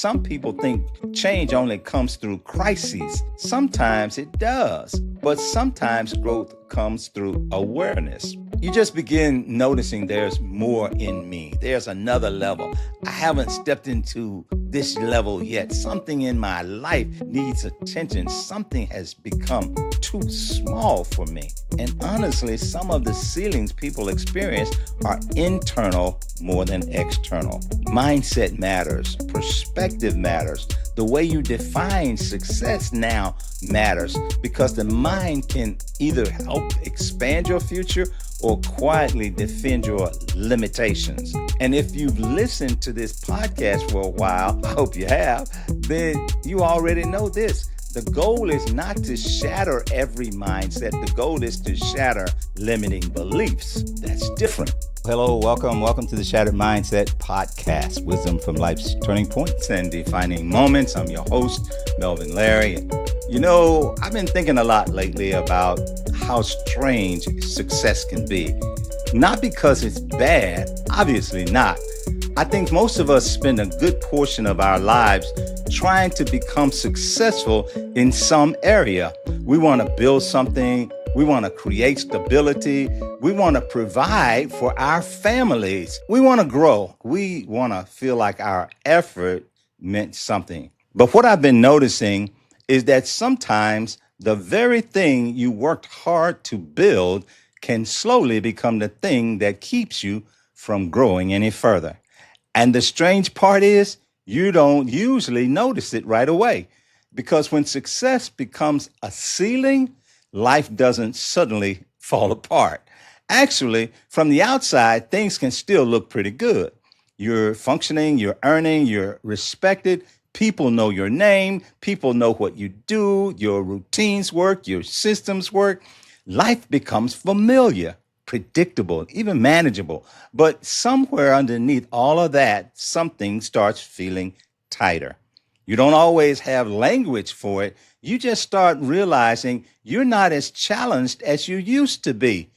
Some people think change only comes through crises. Sometimes it does, but sometimes growth comes through awareness. You just begin noticing there's more in me. There's another level. I haven't stepped into this level yet. Something in my life needs attention. Something has become too small for me. And honestly, some of the ceilings people experience are internal more than external. Mindset matters. Perspective matters. The way you define success now matters because the mind can either help expand your future or quietly defend your limitations. And if you've listened to this podcast for a while, I hope you have, then you already know this. The goal is not to shatter every mindset. The goal is to shatter limiting beliefs. That's different. Hello, welcome to the Shattered Mindset Podcast, wisdom from life's turning points and defining moments. I'm your host, Melvin Larry. I've been thinking a lot lately about how strange success can be. Not because it's bad, obviously not. I think most of us spend a good portion of our lives trying to become successful in some area. We want to build something. We want to create stability. We want to provide for our families. We want to grow. We want to feel like our effort meant something. But what I've been noticing is that sometimes the very thing you worked hard to build can slowly become the thing that keeps you from growing any further. And the strange part is you don't usually notice it right away because when success becomes a ceiling, life doesn't suddenly fall apart. Actually, from the outside, things can still look pretty good. You're functioning, you're earning, you're respected. People know your name. People know what you do. Your routines work. Your systems work. Life becomes familiar, predictable, even manageable. But somewhere underneath all of that, something starts feeling tighter. You don't always have language for it. You just start realizing you're not as challenged as you used to be.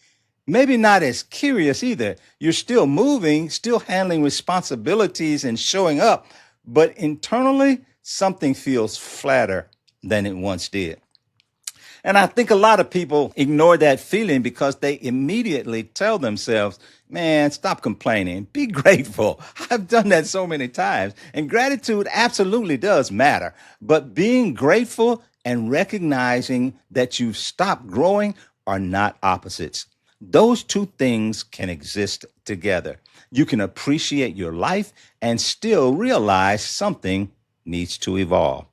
Maybe not as curious either. You're still moving, still handling responsibilities and showing up. But internally, something feels flatter than it once did. And I think a lot of people ignore that feeling because they immediately tell themselves, man, stop complaining. Be grateful. I've done that so many times. And gratitude absolutely does matter. But being grateful and recognizing that you've stopped growing are not opposites. Those two things can exist together. You can appreciate your life and still realize something needs to evolve.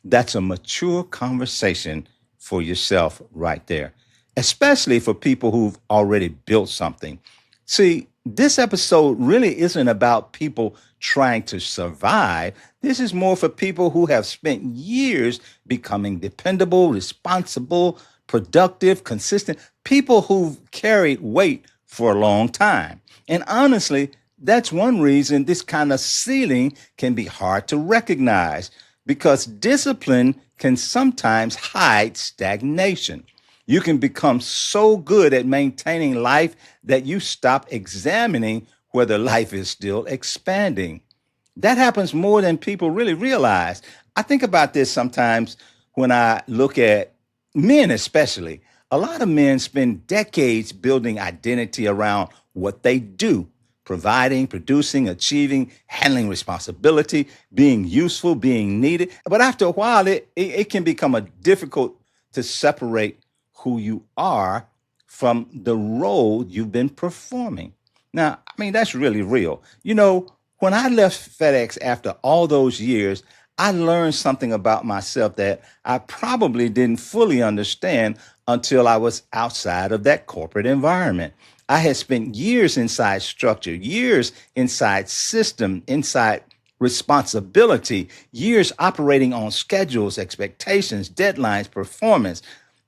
That's a mature conversation for yourself right there, especially for people who've already built something. See, this episode really isn't about people trying to survive. This is more for people who have spent years becoming dependable, responsible, productive, consistent, people who've carried weight for a long time. And honestly, that's one reason this kind of ceiling can be hard to recognize because discipline can sometimes hide stagnation. You can become so good at maintaining life that you stop examining whether life is still expanding. That happens more than people really realize. I think about this sometimes when I look at men, especially. A lot of men spend decades building identity around what they do, providing, producing, achieving, handling responsibility, being useful, being needed. But after a while, it can become difficult to separate who you are from the role you've been performing. Now, that's really real. When I left FedEx after all those years, I learned something about myself that I probably didn't fully understand until I was outside of that corporate environment. I had spent years inside structure, years inside system, inside responsibility, years operating on schedules, expectations, deadlines, performance.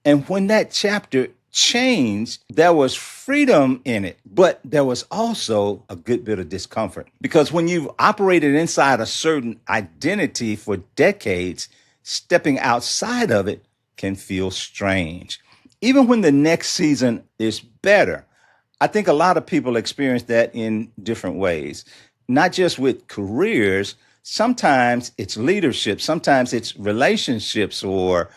And when that chapter changed, there was freedom in it, but there was also a good bit of discomfort. Because when you've operated inside a certain identity for decades, stepping outside of it can feel strange. Even when the next season is better, I think a lot of people experience that in different ways, not just with careers, Sometimes it's leadership, sometimes it's relationships or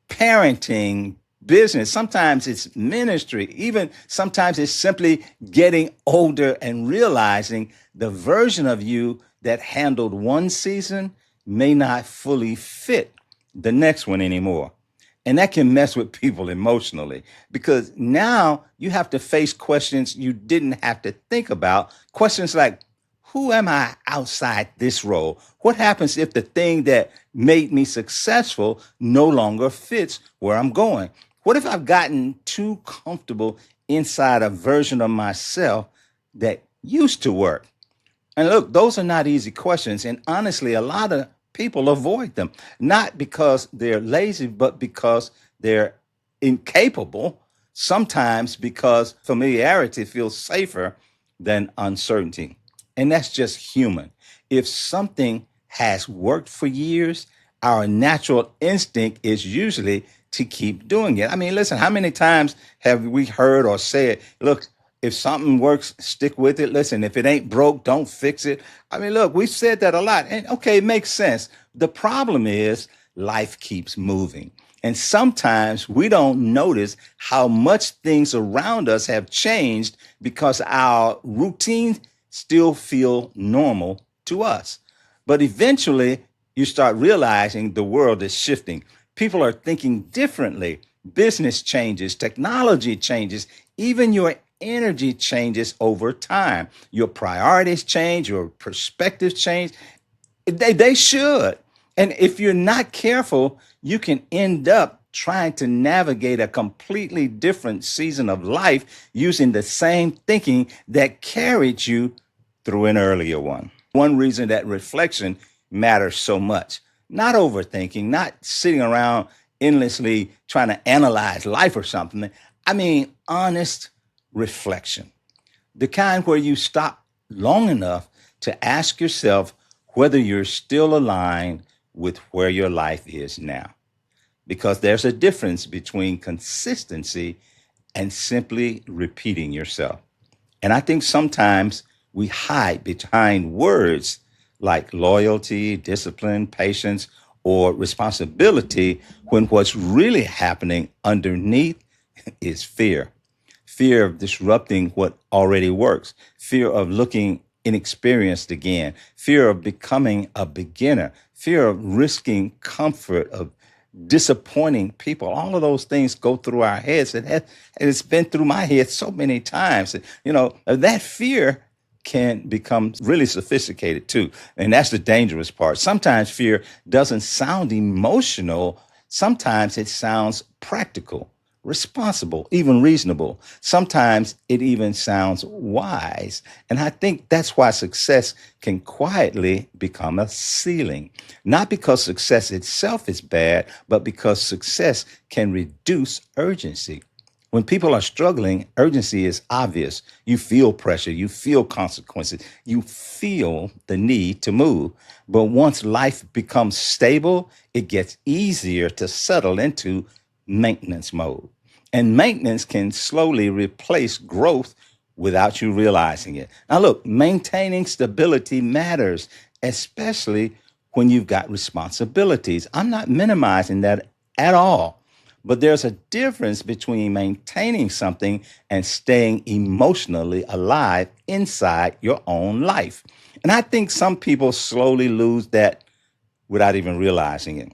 parenting, business, sometimes it's ministry, even sometimes it's simply getting older and realizing the version of you that handled one season may not fully fit the next one anymore. And that can mess with people emotionally because now you have to face questions you didn't have to think about. Questions like, who am I outside this role? What happens if the thing that made me successful no longer fits where I'm going? What if I've gotten too comfortable inside a version of myself that used to work? And look, those are not easy questions. And honestly, a lot of people avoid them, not because they're lazy, but because they're incapable, sometimes because familiarity feels safer than uncertainty. And that's just human. If something has worked for years, our natural instinct is usually to keep doing it. I mean, listen, how many times have we heard or said, look, if something works, stick with it. Listen, if it ain't broke, don't fix it. I mean, look, we've said that a lot. And okay, it makes sense. The problem is life keeps moving. And sometimes we don't notice how much things around us have changed because our routines still feel normal to us. But eventually, you start realizing the world is shifting. People are thinking differently. Business changes, technology changes, even your energy changes over time. Your priorities change, your perspectives change. They should. And if you're not careful, you can end up trying to navigate a completely different season of life using the same thinking that carried you through an earlier one. One reason that reflection matters so much, not overthinking, not sitting around endlessly trying to analyze life or something. I mean, honest reflection, the kind where you stop long enough to ask yourself whether you're still aligned with where your life is now. Because there's a difference between consistency and simply repeating yourself. And I think sometimes we hide behind words like loyalty, discipline, patience, or responsibility when what's really happening underneath is fear. Fear of disrupting what already works, fear of looking inexperienced again, fear of becoming a beginner, fear of risking comfort, of disappointing people. All of those things go through our heads. It's been through my head so many times. You know, that fear can become really sophisticated too. And that's the dangerous part. Sometimes fear doesn't sound emotional. Sometimes it sounds practical, responsible, even reasonable. Sometimes it even sounds wise. And I think that's why success can quietly become a ceiling. Not because success itself is bad, but because success can reduce urgency. When people are struggling, urgency is obvious. You feel pressure, you feel consequences, you feel the need to move. But once life becomes stable, it gets easier to settle into maintenance mode. And maintenance can slowly replace growth without you realizing it. Now, look, maintaining stability matters, especially when you've got responsibilities. I'm not minimizing that at all. But there's a difference between maintaining something and staying emotionally alive inside your own life. And I think some people slowly lose that without even realizing it.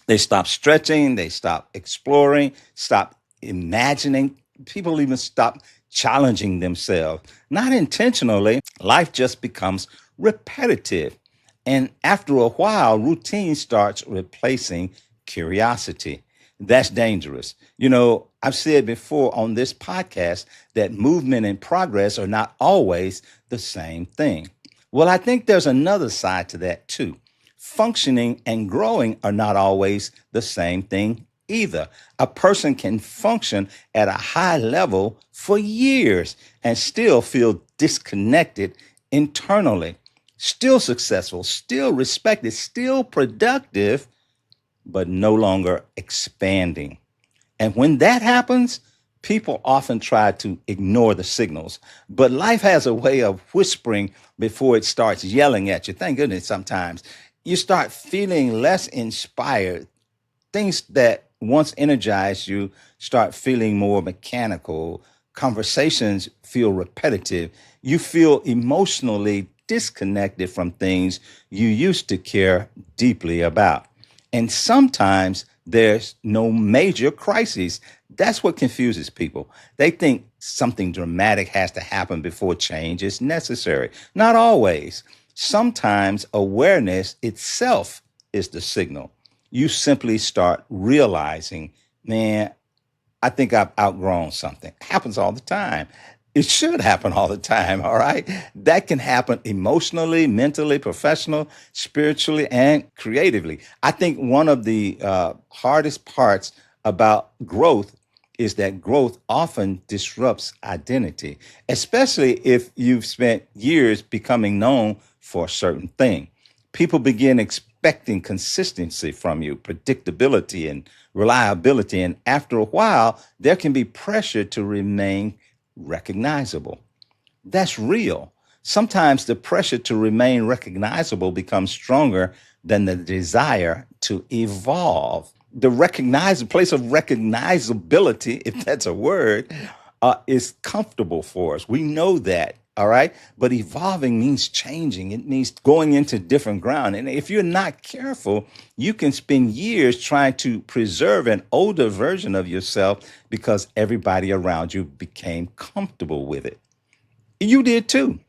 They stop stretching, they stop exploring, stop imagining. People even stop challenging themselves. Not intentionally, life just becomes repetitive. And after a while, routine starts replacing curiosity. That's dangerous. You know, I've said before on this podcast that movement and progress are not always the same thing. Well, I think there's another side to that too. Functioning and growing are not always the same thing either. A person can function at a high level for years and still feel disconnected internally, still successful, still respected, still productive, but no longer expanding. And when that happens, People often try to ignore the signals, but life has a way of whispering before it starts yelling at you. Thank goodness sometimes you start feeling less inspired. Things that once energized you start feeling more mechanical. Conversations feel repetitive. You feel emotionally disconnected from things you used to care deeply about. And sometimes there's no major crisis. That's what confuses people. They think something dramatic has to happen before change is necessary. Not always. Sometimes awareness itself is the signal. You simply start realizing, man, I think I've outgrown something. Happens all the time. It should happen all the time, all right? That can happen emotionally, mentally, professional, spiritually, and creatively. I think one of the hardest parts about growth is that growth often disrupts identity, especially if you've spent years becoming known for a certain thing. People begin expecting consistency from you, predictability and reliability. And after a while, there can be pressure to remain recognizable. That's real. Sometimes the pressure to remain recognizable becomes stronger than the desire to evolve. The place of recognizability, if that's a word, is comfortable for us. We know that. All right. But evolving means changing. It means going into different ground. And if you're not careful, you can spend years trying to preserve an older version of yourself because everybody around you became comfortable with it. You did too.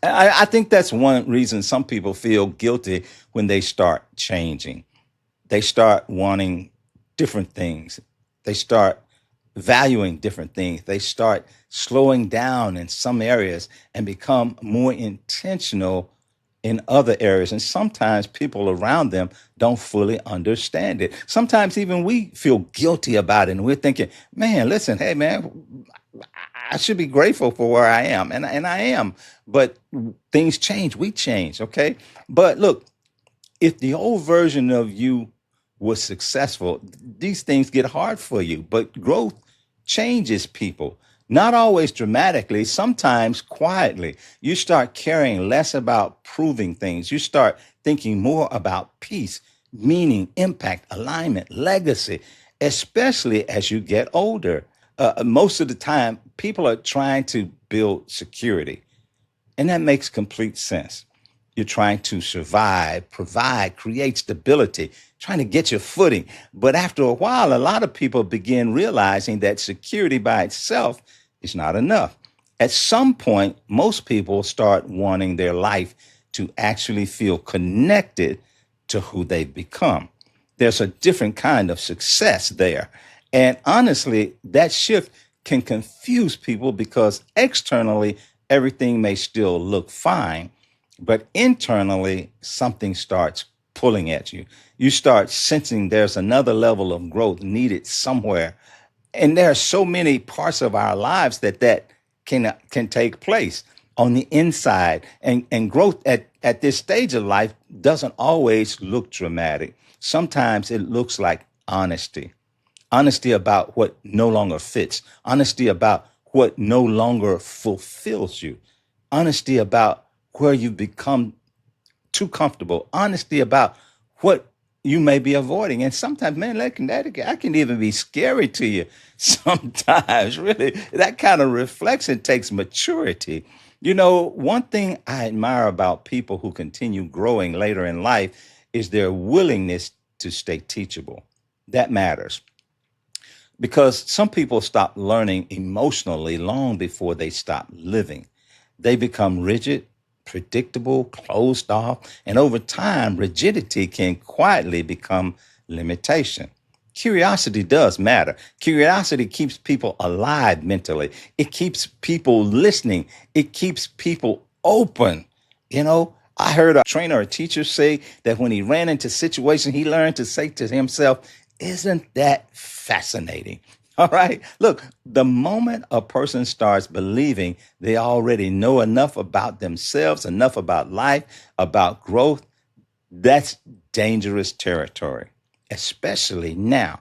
I think that's one reason some people feel guilty when they start changing. They start wanting different things. They start valuing different things. They start slowing down in some areas and become more intentional in other areas. And sometimes people around them don't fully understand it. Sometimes even we feel guilty about it. And we're thinking, man, listen, hey, man, I should be grateful for where I am. And I am. But things change. We change. Okay. But look, if the old version of you was successful, these things get hard for you. But growth changes people, not always dramatically, sometimes quietly. You start caring less about proving things. You start thinking more about peace, meaning, impact, alignment, legacy, especially as you get older. Most of the time, people are trying to build security. And that makes complete sense. You're trying to survive, provide, create stability, trying to get your footing. But after a while, a lot of people begin realizing that security by itself is not enough. At some point, most people start wanting their life to actually feel connected to who they've become. There's a different kind of success there. And honestly, that shift can confuse people because externally, everything may still look fine, but internally, something starts pulling at you. You start sensing there's another level of growth needed somewhere. And there are so many parts of our lives that can take place on the inside. And growth at this stage of life doesn't always look dramatic. Sometimes it looks like honesty. Honesty about what no longer fits. Honesty about what no longer fulfills you. Honesty about where you've become too comfortable. Honesty about what you may be avoiding. And sometimes, man, that can even be scary to you. Sometimes, really, that kind of reflection takes maturity. You know, one thing I admire about people who continue growing later in life is their willingness to stay teachable. That matters because some people stop learning emotionally long before they stop living. They become rigid, predictable, closed off, and over time, rigidity can quietly become limitation. Curiosity does matter. Curiosity keeps people alive mentally. It keeps people listening. It keeps people open. You know, I heard a trainer or a teacher say that when he ran into situations, he learned to say to himself, isn't that fascinating? All right. Look, the moment a person starts believing they already know enough about themselves, enough about life, about growth, that's dangerous territory, especially now.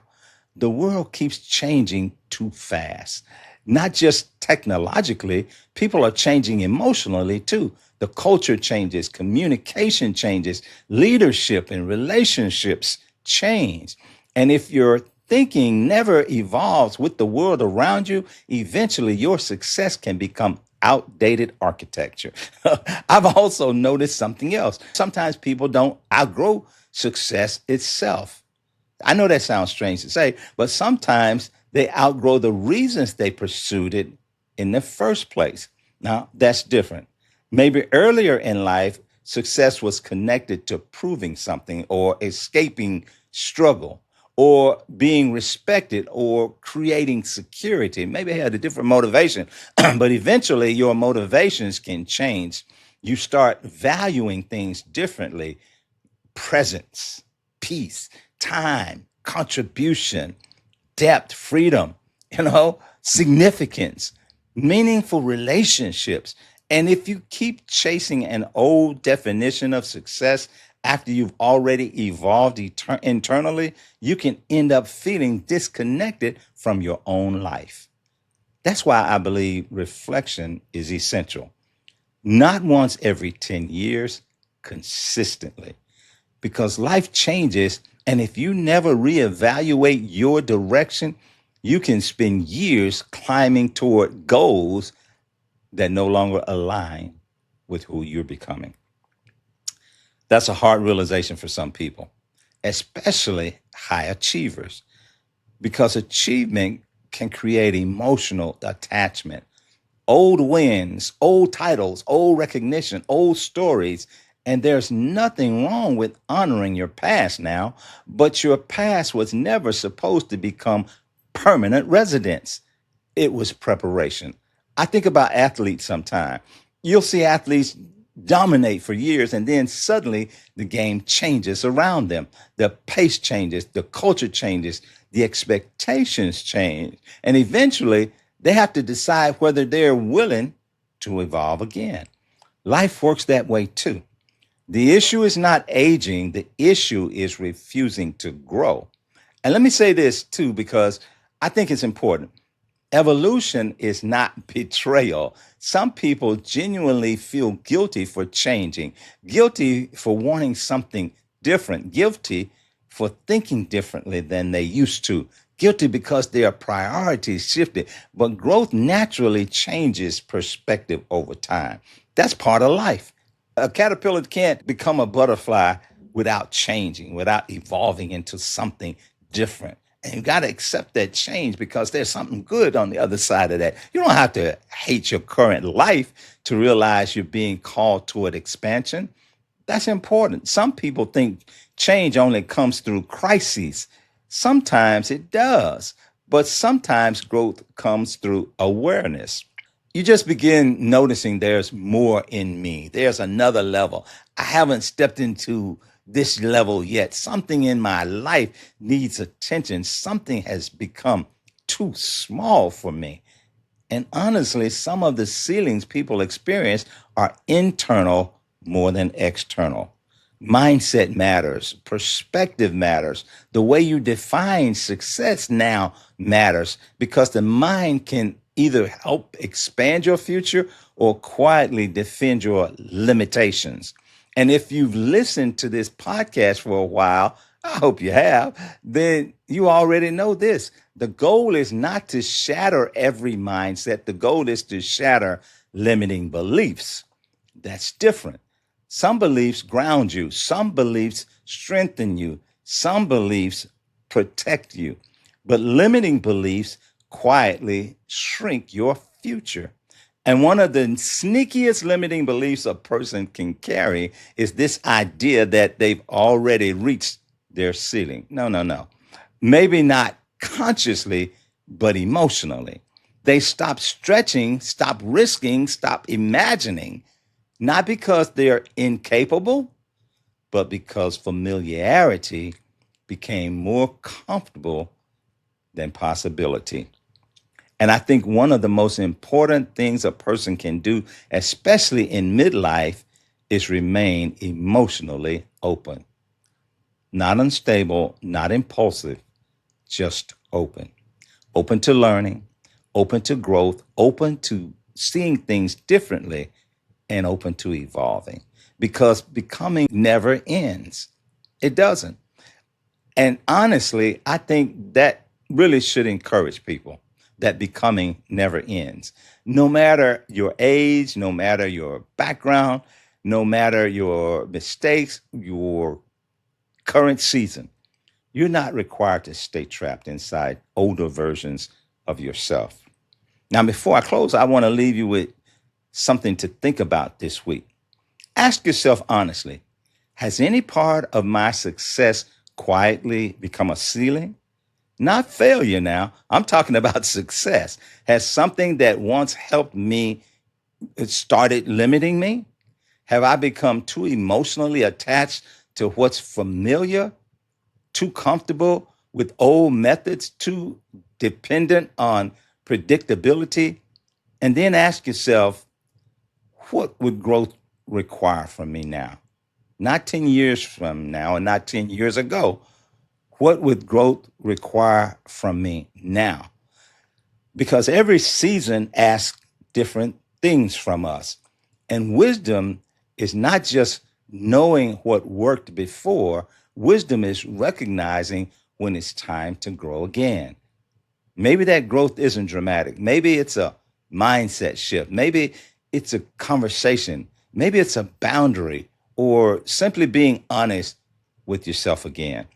The world keeps changing too fast. Not just technologically, people are changing emotionally too. The culture changes, communication changes, leadership and relationships change. And if your thinking never evolves with the world around you, eventually your success can become outdated architecture. I've also noticed something else. Sometimes people don't outgrow success itself. I know that sounds strange to say, but sometimes they outgrow the reasons they pursued it in the first place. Now, that's different. Maybe earlier in life, success was connected to proving something or escaping struggle or being respected or creating security. Maybe it had a different motivation, but eventually your motivations can change. You start valuing things differently: presence, peace, time, contribution, depth, freedom, significance, meaningful relationships. And if you keep chasing an old definition of success after you've already evolved internally, you can end up feeling disconnected from your own life. That's why I believe reflection is essential. Not once every 10 years, consistently, because life changes. And if you never reevaluate your direction, you can spend years climbing toward goals that no longer align with who you're becoming. That's a hard realization for some people, especially high achievers, because achievement can create emotional attachment. Old wins, old titles, old recognition, old stories. And there's nothing wrong with honoring your past now, but your past was never supposed to become permanent residence. It was preparation. I think about athletes sometimes. You'll see athletes dominate for years, and then suddenly the game changes around them. The pace changes, the culture changes, the expectations change, and eventually they have to decide whether they're willing to evolve again. Life works that way too. The issue is not aging, the issue is refusing to grow. And let me say this too, because I think it's important. Evolution is not betrayal. Some people genuinely feel guilty for changing, guilty for wanting something different, guilty for thinking differently than they used to, guilty because their priorities shifted. But growth naturally changes perspective over time. That's part of life. A caterpillar can't become a butterfly without changing, without evolving into something different. And you got to accept that change because there's something good on the other side of that. You don't have to hate your current life to realize you're being called toward expansion. That's important. Some people think change only comes through crises. Sometimes it does, but sometimes growth comes through awareness. You just begin noticing there's more in me. There's another level. I haven't stepped into this level yet. Something in my life needs attention. Something has become too small for me. And honestly, some of the ceilings people experience are internal more than external. Mindset matters, perspective matters. The way you define success now matters because the mind can either help expand your future or quietly defend your limitations. And if you've listened to this podcast for a while, I hope you have, then you already know this. The goal is not to shatter every mindset. The goal is to shatter limiting beliefs. That's different. Some beliefs ground you. Some beliefs strengthen you. Some beliefs protect you. But limiting beliefs quietly shrink your future. And one of the sneakiest limiting beliefs a person can carry is this idea that they've already reached their ceiling. No, no, no. Maybe not consciously, but emotionally. They stop stretching, stop risking, stop imagining, not because they're incapable, but because familiarity became more comfortable than possibility. And I think one of the most important things a person can do, especially in midlife, is remain emotionally open. Not unstable, not impulsive, just open. Open to learning, open to growth, open to seeing things differently, and open to evolving. Because becoming never ends. It doesn't. And honestly, I think that really should encourage people that becoming never ends. No matter your age, no matter your background, no matter your mistakes, your current season, you're not required to stay trapped inside older versions of yourself. Now, before I close, I want to leave you with something to think about this week. Ask yourself honestly, has any part of my success quietly become a ceiling? Not failure now. I'm talking about success. Has something that once helped me started limiting me? Have I become too emotionally attached to what's familiar, too comfortable with old methods, too dependent on predictability? And then ask yourself, what would growth require from me now? Not 10 years from now and not 10 years ago. What would growth require from me now? Because every season asks different things from us. And wisdom is not just knowing what worked before, wisdom is recognizing when it's time to grow again. Maybe that growth isn't dramatic. Maybe it's a mindset shift. Maybe it's a conversation. Maybe it's a boundary or simply being honest with yourself again.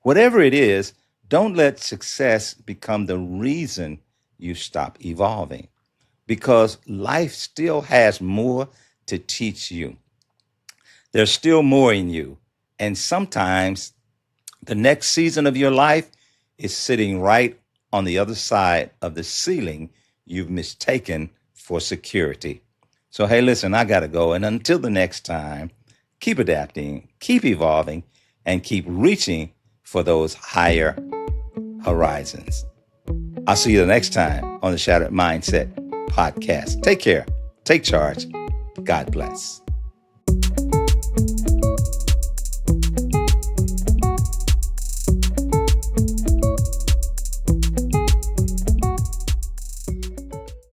Whatever it is, don't let success become the reason you stop evolving because life still has more to teach you. There's still more in you. And sometimes the next season of your life is sitting right on the other side of the ceiling you've mistaken for security. So, hey, listen, I got to go. And until the next time, keep adapting, keep evolving, and keep reaching for those higher horizons. I'll see you the next time on the Shattered Mindset podcast. Take care. Take charge. God bless.